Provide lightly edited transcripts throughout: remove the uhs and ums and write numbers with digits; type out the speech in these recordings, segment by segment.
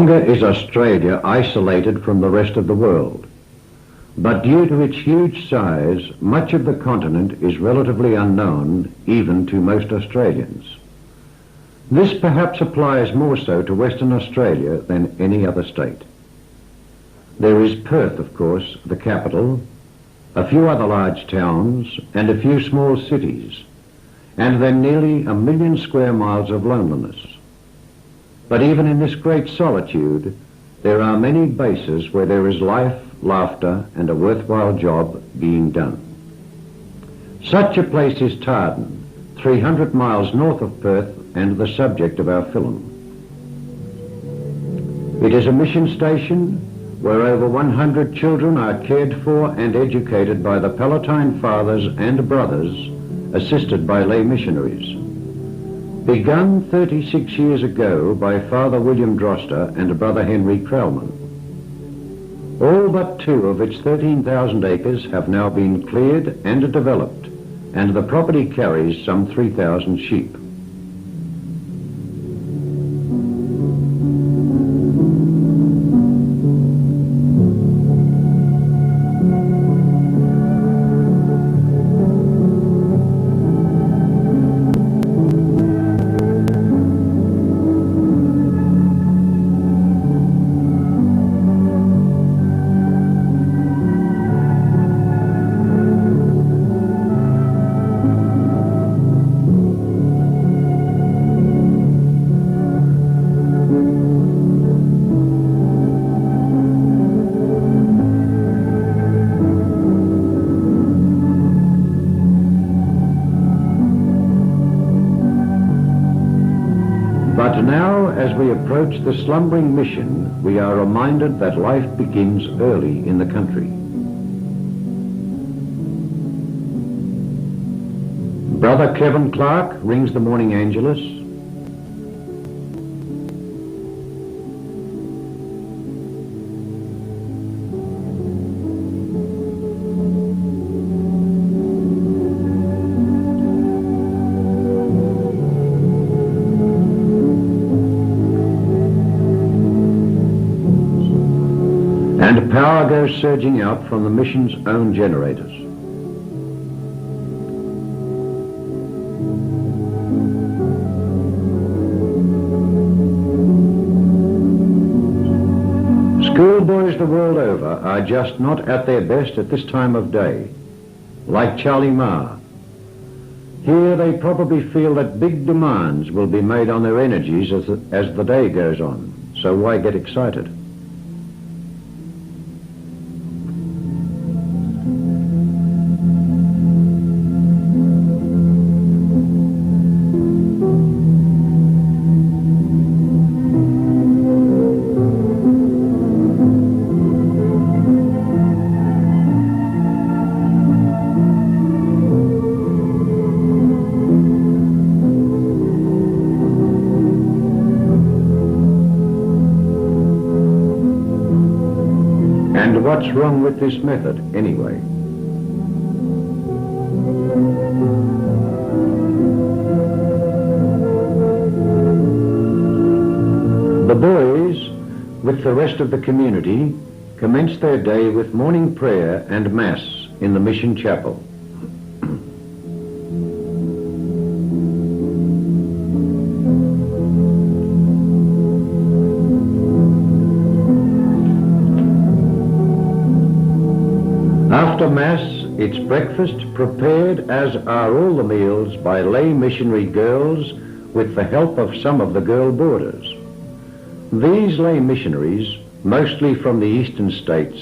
longer is Australia isolated from the rest of the world, but due to its huge size, much of the continent is relatively unknown even to most Australians. This perhaps applies more so to Western Australia than any other state. There is Perth, of course, the capital, a few other large towns, and a few small cities, and then nearly 1 million square miles of loneliness. But even in this great solitude, there are many bases where there is life, laughter, and a worthwhile job being done. Such a place is Tardun, 300 miles north of Perth, and the subject of our film. It is a mission station where over 100 children are cared for and educated by the Palatine fathers and brothers, assisted by lay missionaries. Begun 36 years ago by Father William Droster and Brother Henry Krellman. All but 2 of its 13,000 acres have now been cleared and developed, and the property carries some 3,000 sheep. But now, as we approach the slumbering mission, we are reminded that life begins early in the country. Brother Kevin Clark rings the morning Angelus. And power goes surging out from the mission's own generators. Schoolboys the world over are just not at their best at this time of day, like Charlie Ma. Here they probably feel that big demands will be made on their energies as the day goes on, so why get excited? And what's wrong with this method, anyway? The boys, with the rest of the community, commence their day with morning prayer and Mass in the mission chapel. After Mass, it's breakfast prepared, as are all the meals, by lay missionary girls with the help of some of the girl boarders. These lay missionaries, mostly from the eastern states,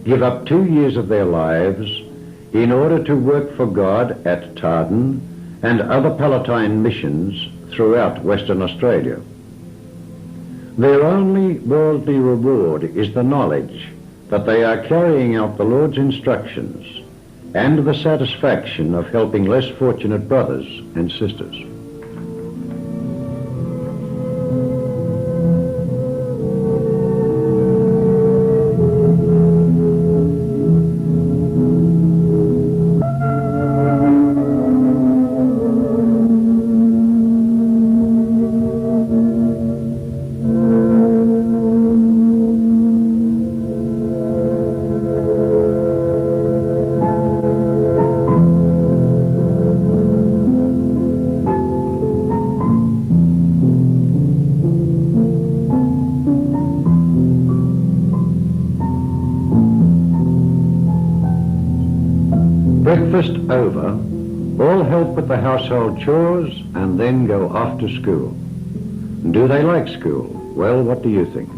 give up 2 years of their lives in order to work for God at Tardun and other Palatine missions throughout Western Australia. Their only worldly reward is the knowledge that they are carrying out the Lord's instructions and the satisfaction of helping less fortunate brothers and sisters. Breakfast over, all help with the household chores and then go off to school. Do they like school? Well, what do you think?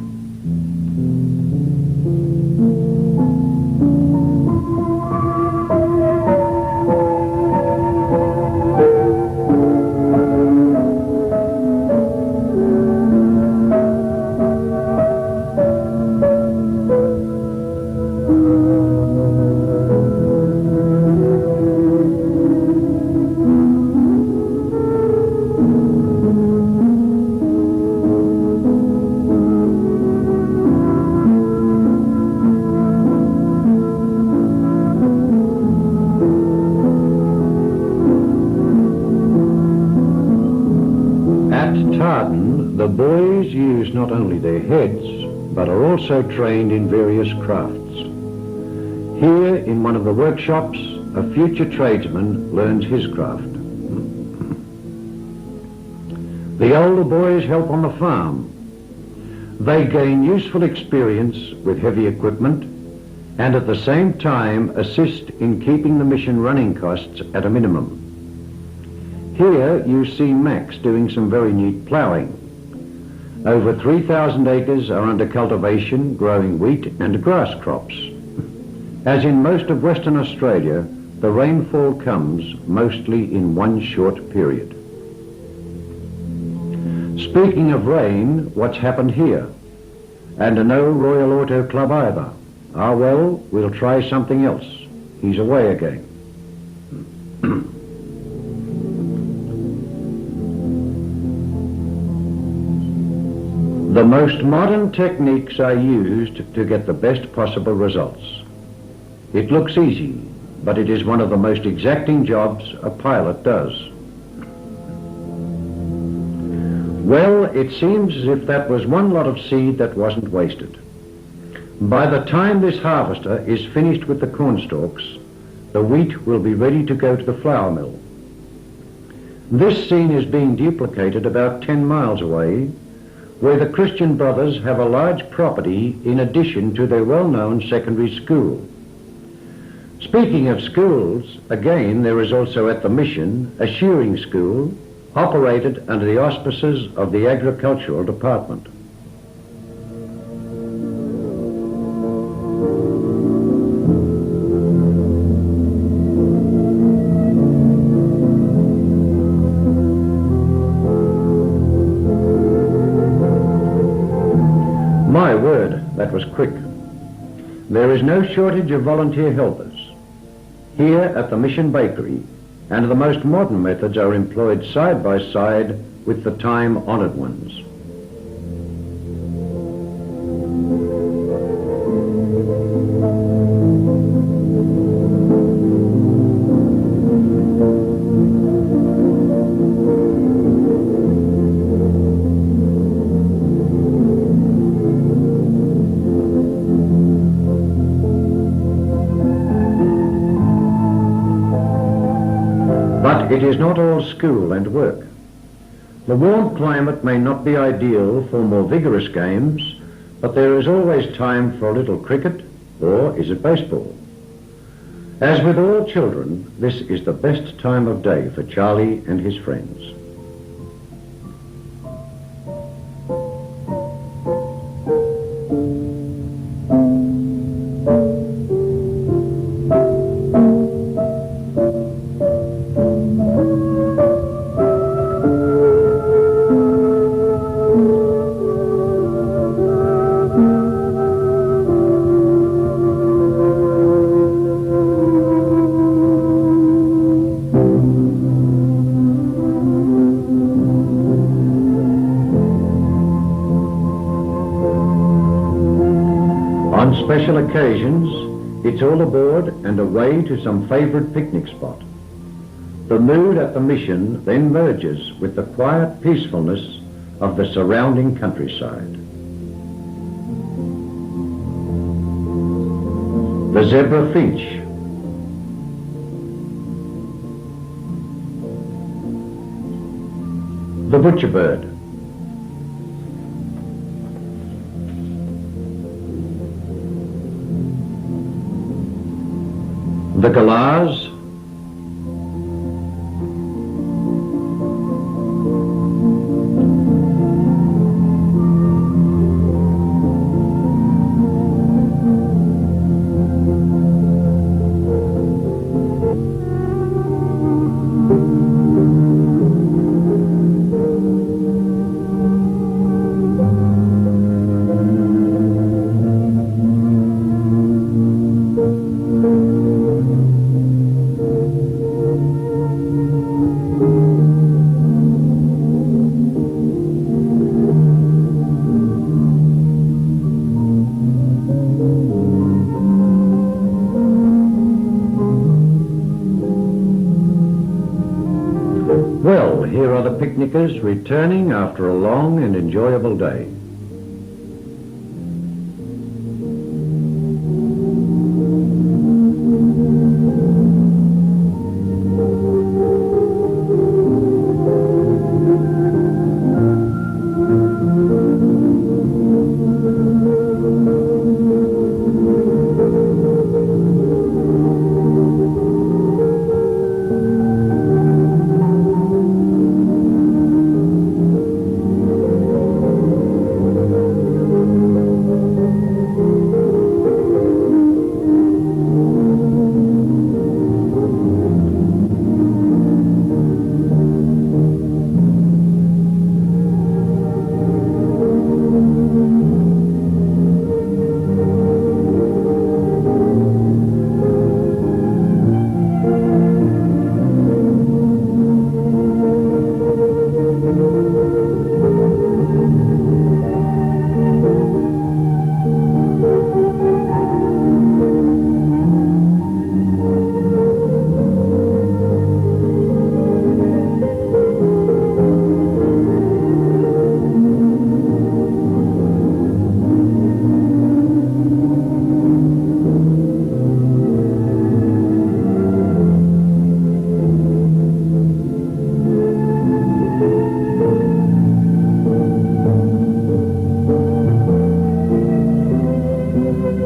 Tardun, the boys use not only their heads, but are also trained in various crafts. Here, in one of the workshops, a future tradesman learns his craft. The older boys help on the farm. They gain useful experience with heavy equipment and at the same time assist in keeping the mission running costs at a minimum. Here you see Max doing some very neat ploughing. Over 3,000 acres are under cultivation, growing wheat and grass crops. As in most of Western Australia, the rainfall comes mostly in one short period. Speaking of rain, what's happened here? And no Royal Auto Club either. Ah well, we'll try something else. He's away again. The most modern techniques are used to get the best possible results. It looks easy, but it is one of the most exacting jobs a pilot does. Well, it seems as if that was one lot of seed that wasn't wasted. By the time this harvester is finished with the cornstalks, the wheat will be ready to go to the flour mill. This scene is being duplicated about 10 miles away, where the Christian Brothers have a large property in addition to their well-known secondary school. Speaking of schools, again there is also at the mission a shearing school operated under the auspices of the Agricultural Department. My word, that was quick. There is no shortage of volunteer helpers. Here at the Mission Bakery, and the most modern methods are employed side by side with the time-honoured ones. But it is not all school and work. The warm climate may not be ideal for more vigorous games, but there is always time for a little cricket, or is it baseball? As with all children, this is the best time of day for Charlie and his friends. On special occasions, it's all aboard and away to some favourite picnic spot. The mood at the mission then merges with the quiet peacefulness of the surrounding countryside. The zebra finch, the butcher bird, the galahs, are the picnickers returning after a long and enjoyable day.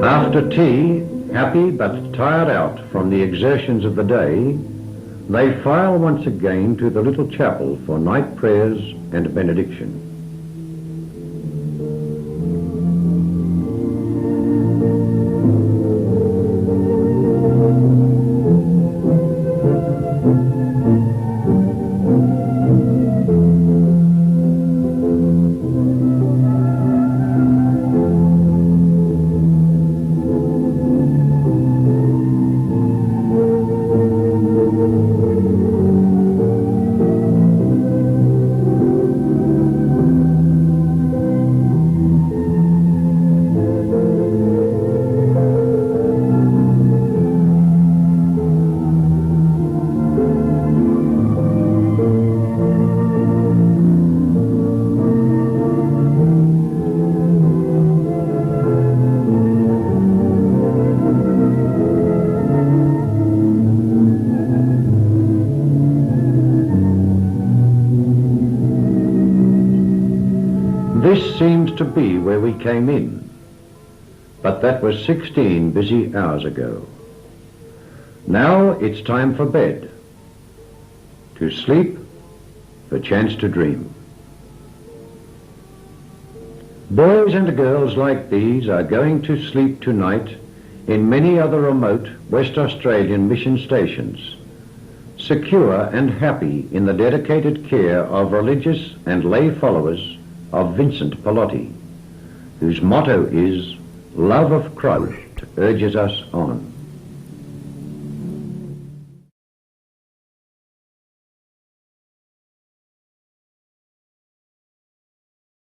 After tea, happy but tired out from the exertions of the day, they file once again to the little chapel for night prayers and benediction. This seems to be where we came in, but that was 16 busy hours ago. Now it's time for bed, to sleep, perchance to dream. Boys and girls like these are going to sleep tonight in many other remote West Australian mission stations, secure and happy in the dedicated care of religious and lay followers of Vincent Pallotti, whose motto is, "Love of Christ urges us on."